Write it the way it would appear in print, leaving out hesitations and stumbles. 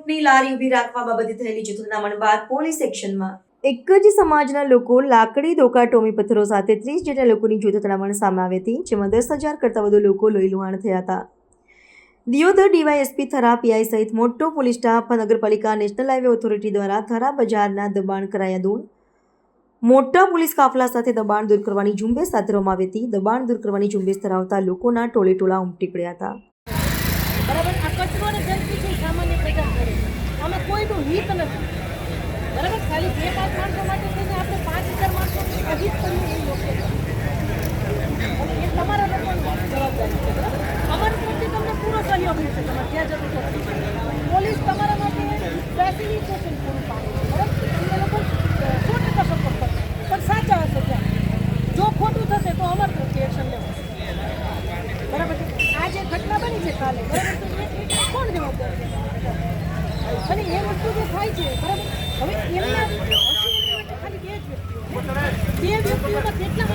લૂંટની લારી ઊભી રાખવા બાબતે થયેલી જૂથનામણ બાદ પોલીસ એક્શનમાં। એક જ સમાજના લોકો લાકડી દોકા ટોમી પથ્થરો સાથે 30 જેટલા લોકોની જૂથનામણ સામે આવી હતી, જેમાં 10,000 કરતાં વધુ લોકો લોહીલુહાણ થયા હતા। દિયોદર ડીવાયએસપી થરા પીઆઈ સહિત મોટો પોલીસ સ્ટાફ, નગરપાલિકા, નેશનલ હાઈવે ઓથોરિટી દ્વારા થરા બજારના દબાણ કરાયા દૂર। મોટા પોલીસ કાફલા સાથે દબાણ દૂર કરવાની ઝુંબેશ હાથ ધરવામાં આવી હતી। દબાણ દૂર કરવાની ઝુંબેશ ધરાવતા લોકોના ટોળે ટોળા ઉમટી પડ્યા હતા। બરાબર, આ કચરો ને ગંદકી છે સામાન્ય પ્રજા કરે, આમાં કોઈનું હિત નથી। બરાબર, ખાલી 2-5 માણસો માટે થઈને આપણે 5,000 માણસોનું અહિત કરવું એ યોગ્ય નથી, અને એ તમારા લોકોની જવાબદારી છે। બરાબર, અમારા તરફથી તમને પૂરો સહયોગ મળશે, તમારે જ્યાં જરૂર પડશે પોલીસ તમારા માટે ફેસિલિટેશન પૂરું પાડે છે। બરાબર, તમને લોકો 100% સપોર્ટ કરશે, પણ સાચા હશે ત્યાં। જો ખોટું થશે તો અમારા તરફથી એક્શન લેવાશે। બરાબર, આ જે ઘટના બની છે કાલે, બરાબર, તો એ કોણ જવાબદાર છે? અને એ વસ્તુ જે થાય છે, બરાબર, હવે એમના ખાલી 2 જ વ્યક્તિઓ, 2 વ્યક્તિઓમાં કેટલા